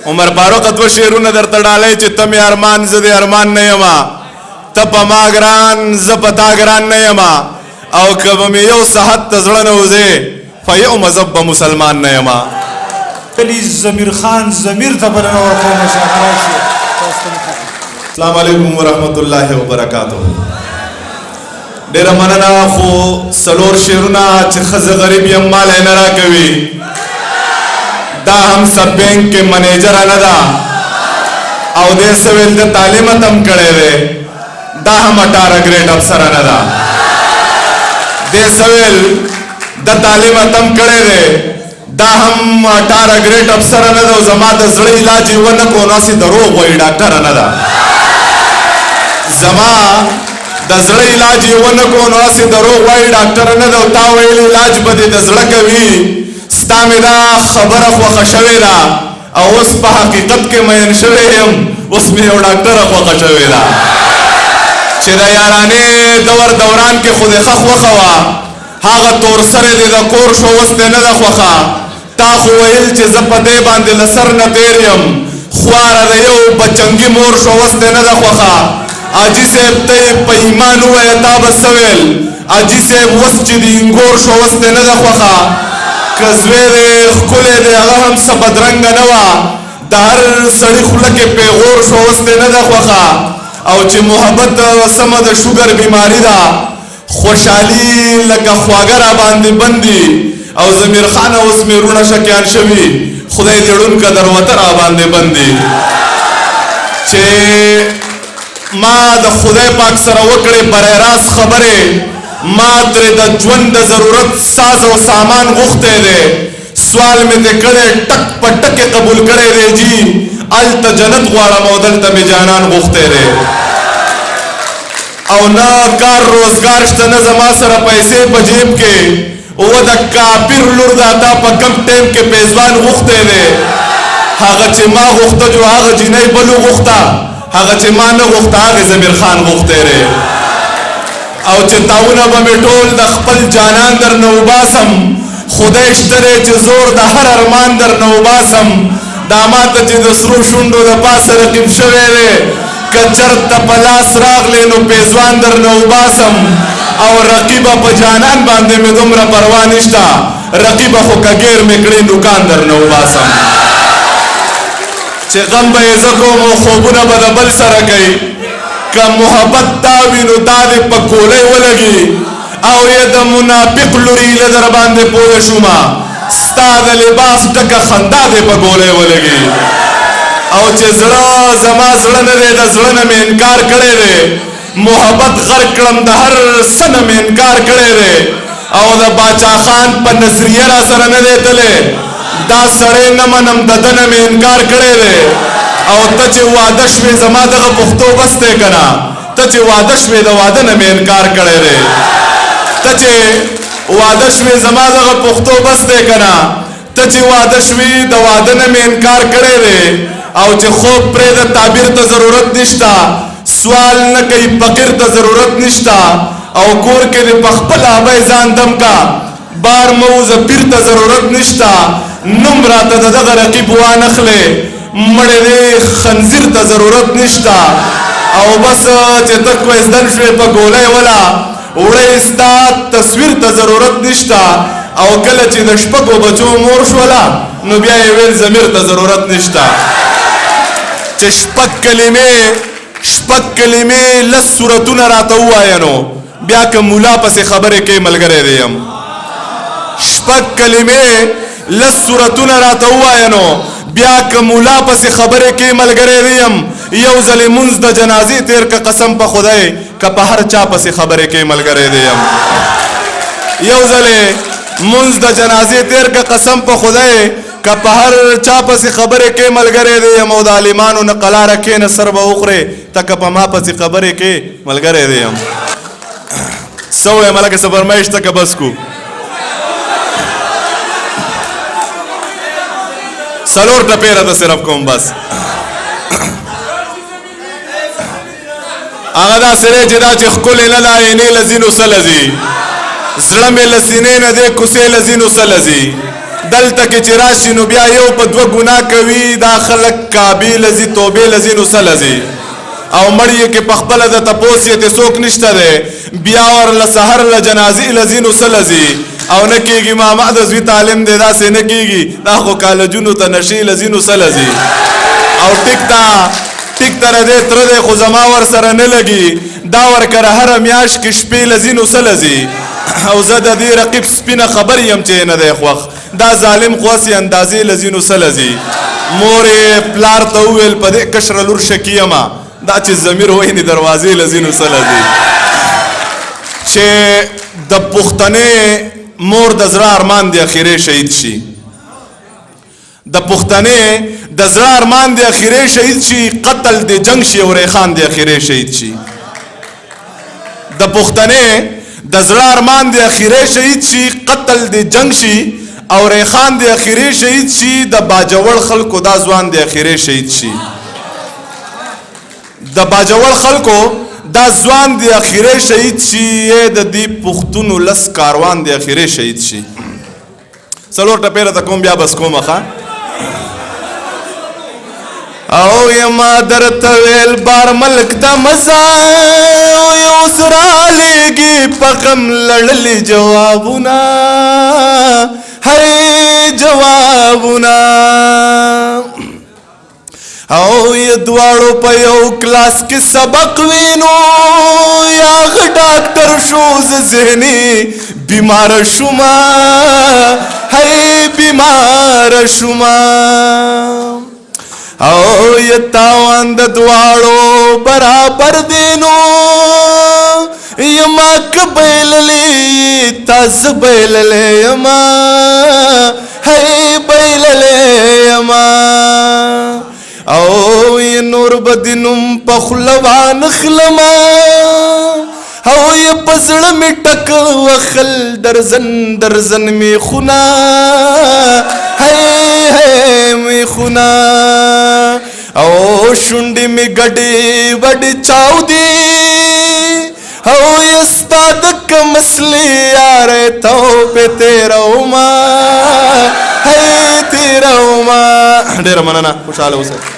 عمر فاروق اتو شعرونه درته ډالۍ چې ته مې ارمان زه د ارمان نه یما ته په ما ګران زه په تا ګران نه یما او که به مې یو صحت ته زړه نه وځې په یو مذهب به مسلمان نه یما کلی ضمیر خان ضمیر ته بلنه ورکوم السلام علیکم ورحمت الله وبرکاته ډیره مننه خو څلور شعرونه چې ښځه غریب یم مال یې نه راکوي دا هم سب بینک کې منیجره نه ده او دې څه ویل د تعلیم تم کړی دی دا هم 18 ګریډ افسره نه ده دې څه ویل د تعلیم تم کړی دی دا هم 18 ګریډ افسره نه ده او زما د زړه علاج یې ونه کو نو هسې دروغ وایي ډاکټره نه ده زما د زړه علاج یې ونه کو نو هسې دروغ وایي ډاکټره نه ده او تا ویل علاج به دې د زړه کوي ستا مې دا خبره خوښه شوې ده او اوس په حقیقت کې مین شوی یم اوس مې یو ډاکټره خوښه شوې ده چې د یارانې دوران کې خو دې ښه خوښه وه هغه تور سرې دې د کور شو اوس دې نه ده خوښه تا خو ویل چې زه په دې باندې له سر نه تېر یم خواره د یو بچنګي مور شو اوس دې نه ده خوښه حاجي صاحب ته یې په ایمان ووایه تا به څه ویل حاجي صاحب اوس چې د انګور شو اوس دې نه ده خوښه که زوی دی ښکلی دی هغه هم څه بدرنګه نه وه د هر سړي خوله کې پیغور شو اوس دې نه ده خوښه او چې محبت سمه د شوګر بیماري ده خوشحالي لکه خواږه را باندې بندي او ضمیر خان اوس مې رونه شکیان شوي خدای دې ړونکه دروته را باندې بندي چې ما د خدای پاک سره وکړې برای راست خبرې ما ترې د ژوند د ضرورت ساز او سامان غوښتی دی سوال مې دې کړی ټک په ټکې قبول کړی دی جي هلته جنت غواړم او دلته مې جانان غوښتی دی او نه کار روزګار شته نه زما سره پیسې په جیب کې و د کافر لور دا تا په کم ټایم کې پیزوان غوښتی دی هغه چې ما غوښته جو هغه جینۍ بلو غوښته هغه چې ما نه غوښته هغې ضمیر خان غوښتی دی او چې تاونه به مې ټول د خپل جانان در نه وباسم خدای شته دی چې زور د هر ارمان در نه وباسم دا ماته چې د سرو شونډو د پاسه رقیب شوی دی که چرته په لاس راغلی نو پیزوان در نه وباسم او رقیبه په جانان باندې مې دومره پروا نشته رقیبه خو که ګیر مې کړي نوکان در نه وباسم چې غم به یې زه کوم او خوبونه به د بل سره کوي که محبت دا وي نو دا دې په ګولۍ ولګي او یا د منافق لوري هیله در باندې پوه شومه ستا د لباس ډکه خندا دې په ګولۍ ولګي او چې زړه زما زړه نه دی د زړه نه مې انکار کړی دی محبت غرق کړم د هر څه نه مې انکار کړی دی او د باچا خان په نظریه را سره نه دی تللی دا سړی نه منم د ده نه مې انکار کړی دی او ته چې واده شوې زما دغه پښتو بس دی که نه ته چې واده شوې د واده نه مې انکار کړی دی ته چې واده شوې زما دغه پښتو بس دی که نه ته چې واده شوې د واده نه مې انکار کړی دی او چې خوب پرې د تعبیر ته ضرورت نشته سوال نه کوي فقیر ته ضرورت نشته او کور کې دې په خپل آبی ځان دم کا بار موزه پیر ته ضرورت نشته نوم راته د دغه رقیب وانخلې مړې دې خنزیر ته ضرورت نشته او بس چې ته کوزدل شوې په ګولۍ ولا وړې ستا تصویر ته ضرورت نشته او کله چې د شپږو بچو مور شوله نو بیا یې ویل ضمیر ته ضرورت نشته چې شپږ کلمې لس صورتونه راته ووایه نو بیا که مولا پسې خبرې کوي ملګری دی یم شپږ کلمې لس صورتونه راته ووایه نو بیا که مولا پسې خبرې کوي ملګری دی یم یو ځلې مونځ د جنازې تیر که قسم په خدای که په هر چا پسې خبرې کوي ملګری دی یم یو ځلې مونځ د جنازې تیر که قسم په خدای که په هر چا پسې خبرې کوي ملګری دی یم او د عالمانو نه قلاره کښېنه سر به وخورې ته که په ما پسې خبرې کوي ملګری دی یم څه ووایم هلکه څه فرمایش ته که بس کو څلور ټپې راته صرف کوم بس هغه داسې دی چې دا چې ښکلې نه ده عینې له ځینو څه لځي زړه مې له سینې نه دی کوڅې له ځینو څه لځي دلته کې چې راشي نو بیا یو په دوه ګناه کوي دا خلک کعبې لځي توبې لځي نو څه لځي او مړ یې کې په خپله د تپوس یې ته څوک نشته دی بیا ورله سحر له جنازې لځي نو څه لځي او نه کېږي ماما د زوی تعلیم دی داسې نه کېږي دا خو کالجونو ته نشې لځي نو څه لځي او ټیک ته ردی تره دی خو زما ورسره نه لګي دا ورکره هره میاشت کې شپې لځي نو څه لځي او زه د دې رقیب سپینه خبر یم چې نه دی خوښ دا ظالم خو هسې اندازې لځي نو څه لځي مور یې پلار ته وویل په دې کشره لور شکي یمه دا چې ضمیر ویني دروازې لځي نو څه لځي چې د پښتنې مور د زړه ارمان دی اخیری شهید شي د پښتنې د زړه ارمان دی اخیری شهید شي قتل د جنگ شي او ریخان دی اخیری شهید شي د پښتنې د زړه ارمان دی اخیری شهید شي قتل د جنگ شي او ریخان دی اخیری شهید شي د باجوړ خلکو دا ځوان دی اخیری شهید شي د باجوړ خلکو دا ځوان دی اخیری شهید شي د دې پښتونو لس کاروان دی اخیری شهید شي څلور ټپې راته کوم بیا بس کومه ښه او یما درته ویل بار ملک ته مزه یو سره لیږي په غم لړلي جوابونه هی جوابونه او یې دواړو په یو کلاس کې سبق وینو یا ډاکټر شو زه ذهني بیماره شومه هی بیماره شومه او یې تاوان د دواړو برابر دینو یما که بیللی تاسو بیللی یما هی بیللی یما او یې نور بدینم په خلوان خلما او یې په زړه مې ټک وخل درزن مې خونه هی مې خونه او شونډې مې ګډې وډې چاودې او یې ستا د کمسلې یارې توبې تېرومه هی تېرومه ډېره مننه خوشحاله اوسئ